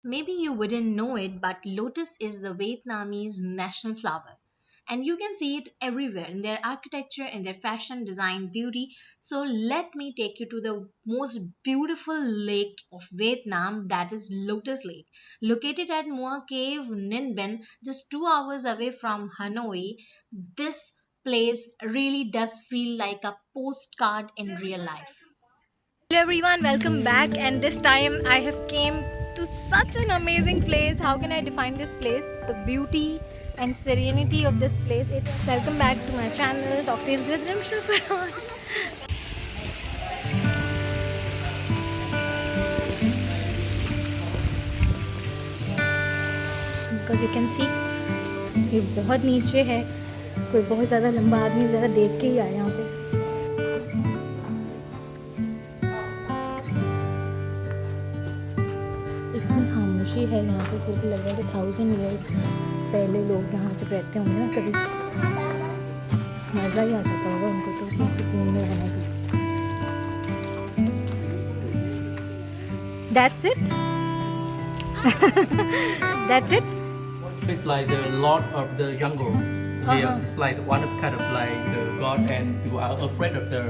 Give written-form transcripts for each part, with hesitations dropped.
Maybe you wouldn't know it, but lotus is the Vietnamese national flower. And you can see it everywhere in their architecture, in their fashion, design, beauty. So, let me take you to the most beautiful lake of Vietnam, that is Lotus Lake. Located at Mua Cave, Ninh Binh, just 2 hours away from Hanoi, this place really does feel like a postcard in real life. Hello everyone, welcome back, and this time I have came to such an amazing place. How can I define this place? The beauty and serenity of this place. It's welcome back to my channel Talkies with Rimshil Farhan. Because you can see ये बहुत नीचे है. कोई बहुत ज़्यादा लंबा आदमी ज़रा देख के ही आया यहाँ पे. इतनी खामोशी है यहाँ पे क्योंकि लग रहा है कि 1000 years पहले लोग यहाँ जब रहते होंगे ना कभी मज़ा ही आ जाता होगा उनको तो इतनी सुकून में रहने का. That's it. That's it. It's like the Lord of the Jungle. Here, it's like one of kind of like the god, and people are afraid of the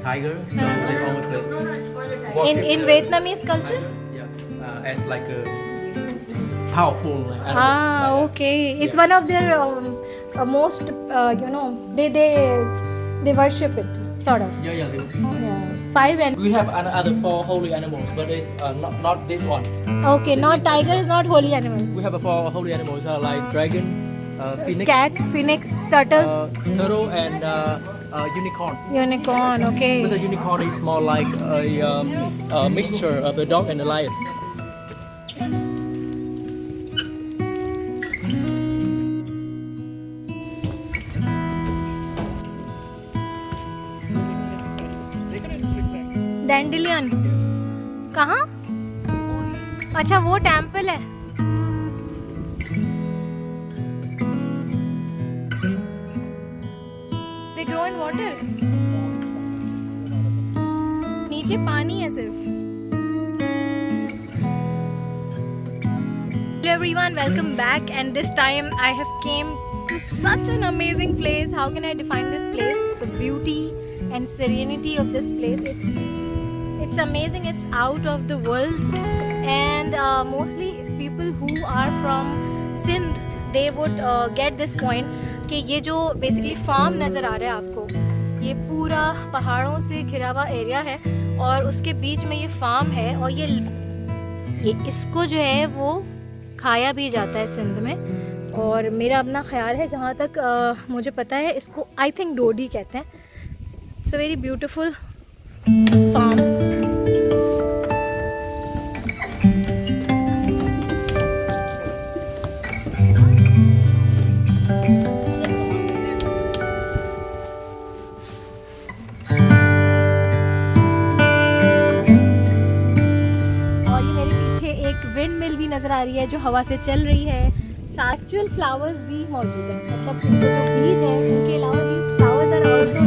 tiger, so they almost In Vietnamese culture. As like a powerful animal. Ah, Like, okay. It's yeah. one of their most they worship it sort of. Yeah. Yeah. 5 and We have other 4 holy animals, but it's not this one. okay. Not tiger is not holy animal. We have 4 holy animals like dragon, phoenix, Cat, phoenix, turtle, turtle, and unicorn. unicorn. Okay. But the unicorn is more like a mixture of a dog and a lion. Dandelion. कहाँ? अच्छा वो temple है. They grow in water. नीचे पानी है सिर्फ. Hello everyone, welcome back, and this time I have came to such an amazing place. How can I define this place? The beauty and serenity of this place. It's amazing. It's out of the world, and mostly people who are from Sindh, they would get this point कि ये जो basically farm नज़र आ रहा है आपको, ये पूरा पहाड़ों से घिरा हुआ एरिया है और उसके बीच में ये फार्म है और ये इसको जो है वो खाया भी जाता है सिंध में. और मेरा अपना ख्याल है जहाँ तक मुझे पता है इसको आई थिंक डोडी कहते हैं. It's a very beautiful farm. और ये मेरे पीछे एक विंड मिल भी नज़र आ रही है जो हवा से चल रही है. एक्चुअल फ्लावर्स भी मौजूद हैं, मतलब इनके जो बीज हैं उनके अलावा these flowers are also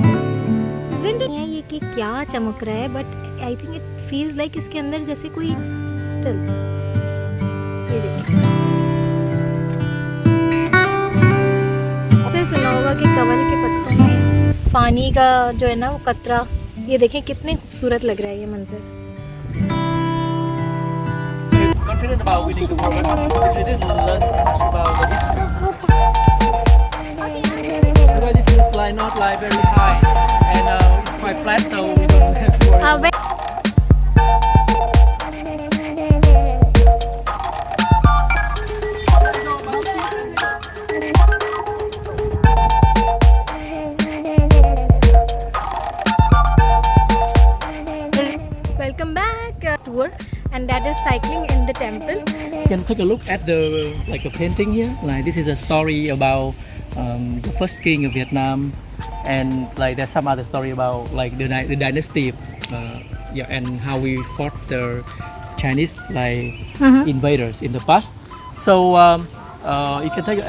present हैं. ये कि क्या चमक रहा है, but I think it feels like इसके अंदर जैसे कोई क्रिस्टल. ये देखिए, आपने सुना होगा कि कमल के पत्तों में पानी का जो है ना वो कतरा. ये देखें कितने खूबसूरत लग रहा है ये मंजर. Confident about winning the world, but we didn't learn much about the history. Because this is like not like very high, and it's quite flat, so we don't have to worry. Welcome back tour, and that is cycling in the temple. You can take a look at the like a painting here. Like this is a story about the first king of Vietnam, and like there's some other story about like the dynasty, and how we fought the Chinese like invaders in the past. So you can take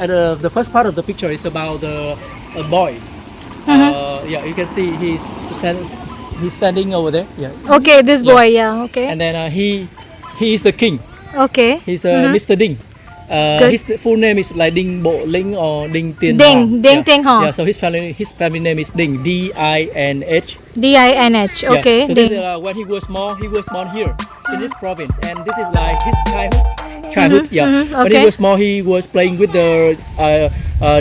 the first part of the picture is about a boy. You can see he's standing over there. Yeah. Okay, this boy, yeah, okay. And then he is the king. Okay. He's Mr. Ding. Good. His full name is like Ding Bo Ling or Ding Tien Ding, Hong. Ding yeah. Tien Hong. Yeah, so his family name is Ding, D-I-N-H. DINH. Yeah. Okay. So this, Ding. when he was born here in this province, and this is like his childhood. Yeah. When okay. he was small, he was playing with the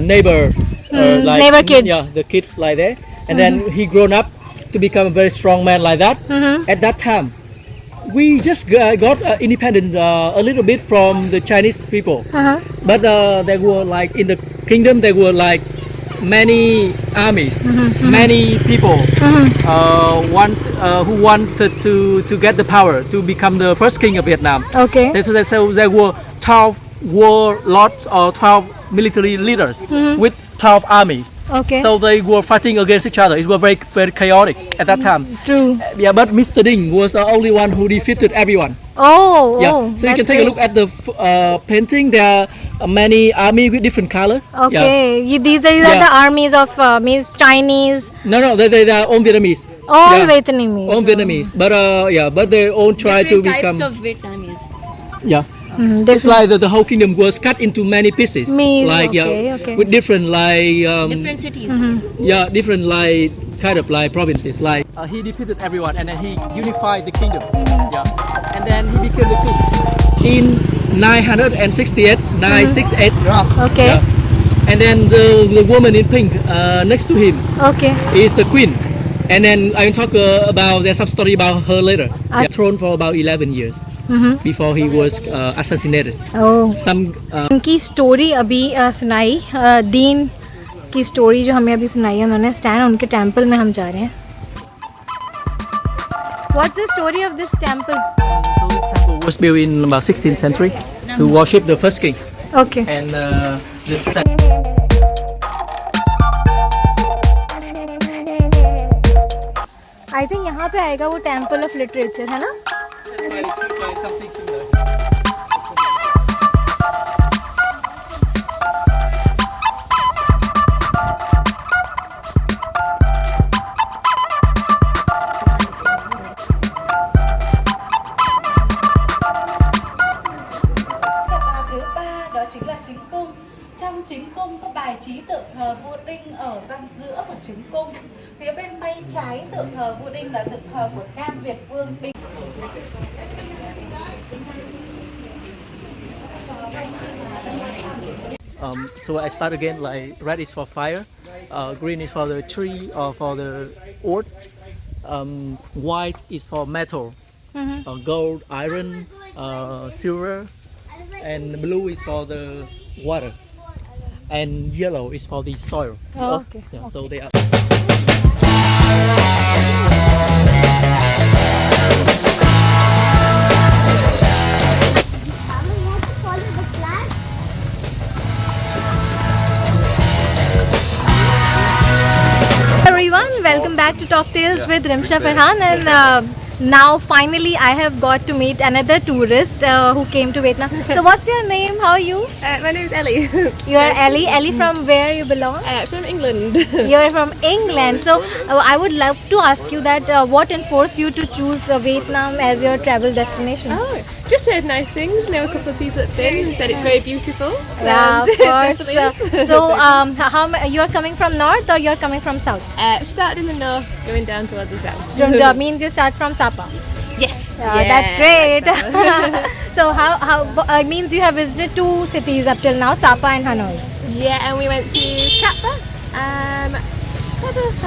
neighbor, neighbor kids. Yeah, the kids like that, and then he grown up to become a very strong man like that. At that time, we just got independent a little bit from the Chinese people, but there were like in the kingdom there were like many armies, many people who wanted to get the power to become the first king of Vietnam. Okay. So there were 12 warlords or 12 military leaders with 12 armies. Okay. So they were fighting against each other. It was very, very chaotic at that time. True. Yeah, but Mr. Ding was the only one who defeated everyone. Oh. Yeah. Oh, So you can that's take a look great. at the painting. There are many army with different colors. Yeah. Okay. These are Yeah. the armies of means Chinese. No, they are all Vietnamese. All Yeah. Vietnamese. All Vietnamese. But but they all try to become. types of Vietnamese. Yeah. Mm, It's like the whole kingdom was cut into many pieces. Like okay. with different like Different cities. yeah, different like kind of like provinces. Like he defeated everyone and then he unified the kingdom. Yeah, and then he became the king in 968. 968. Okay. Yeah. And then the woman in pink next to him Okay. is the queen. And then I will talk about there's some story about her later. Yeah, throne for about 11 years before he was assassinated. Oh. Some उनकी story अभी सुनाई दीन की story जो हमें अभी सुनाई है उन्होंने स्टैन उनके टेम्पल में हम जा रहे हैं. What's the story of this temple? So this temple was built in about 16th century to worship the first king. Okay. And I think यहाँ पे आएगा वो टेम्पल ऑफ लिटरेचर है ना. something similar. Thứ ba đó chính là chính cung. Trong chính cung có bài trí tượng thờ vua Đinh ở gian giữa của chính cung. Phía bên tay trái tượng thờ vua Đinh là tượng thờ của Nam Việt Vương Đinh. So I start again like red is for fire, green is for the tree or for the wood, white is for metal, gold, iron, silver, and blue is for the water, and yellow is for the soil. Oh, okay. Yeah, so they are. Everyone, welcome back to Talk Tales with Rimsha Farhan, and now finally I have got to meet another tourist who came to Vietnam. So what's your name? How are you? My name is Ellie. You are Ellie. Ellie, from where you belong? From England. You're from England. So I would love to ask you that what enforced you to choose Vietnam as your travel destination? Just heard nice things. Know a couple of people that've been and said it's very beautiful. Yeah, of And course. it definitely is. So you're coming from north or you're coming from south? Started in the north, going down towards the south. Means you start from Sapa. Yes. That's great. So how means you have visited two cities up till now, Sapa and Hanoi. Yeah, and we went to Kappa.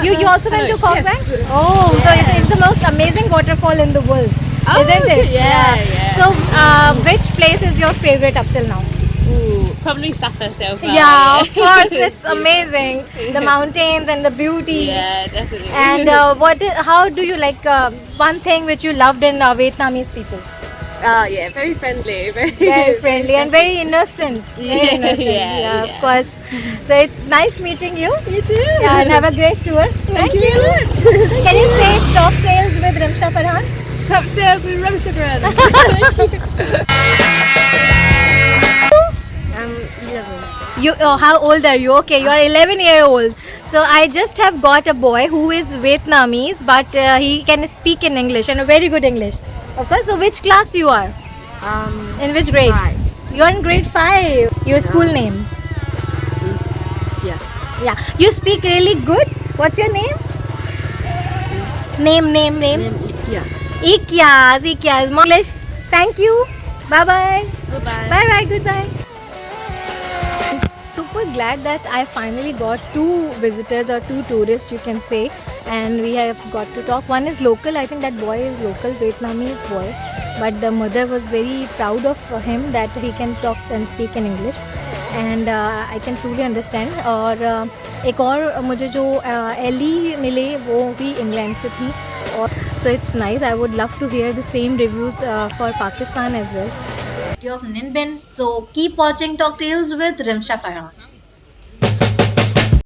You also went to Koh Phangan? Oh, so it's the most amazing waterfall in the world, Oh, isn't it? yeah. So which place is your favorite up till now? Ooh, probably Sapa so far. Yeah, of course, it's amazing. The mountains and the beauty. Yeah, definitely. And how do you like one thing which you loved in Vietnamese people? Yeah, very friendly. Very friendly and very innocent. Very Yeah, innocent. yeah, Of yeah. course. So it's nice meeting you. You too. Yeah, and have a great tour. Thank you. very much. Can you say Talk Tales with Rimsha Farhan? Top sales with Rubbish Brand. How old are you? Okay, you are 11-year-old. So I just have got a boy who is Vietnamese, but he can speak in English and a very good English. Of course. So which class you are? In which grade? 5 You're in grade 5. Your school name? is yeah. Yeah. You speak really good. What's your name? Name. Name Ikya. Ikyas. English. Thank you. Bye-bye. Goodbye. Bye-bye. Goodbye. Super glad that I finally got 2 visitors or 2 tourists, you can say, and we have got to talk. One is local. I think that boy is local, Vietnamese boy, but the mother was very proud of him that he can talk and speak in English, and I can truly understand. और एक और मुझे जो Eli मिले वो भी England से थी, और so it's nice. I would love to hear the same reviews for Pakistan as well. Of Ninh Binh. So keep watching Talk Tales with Rimsha Farhan.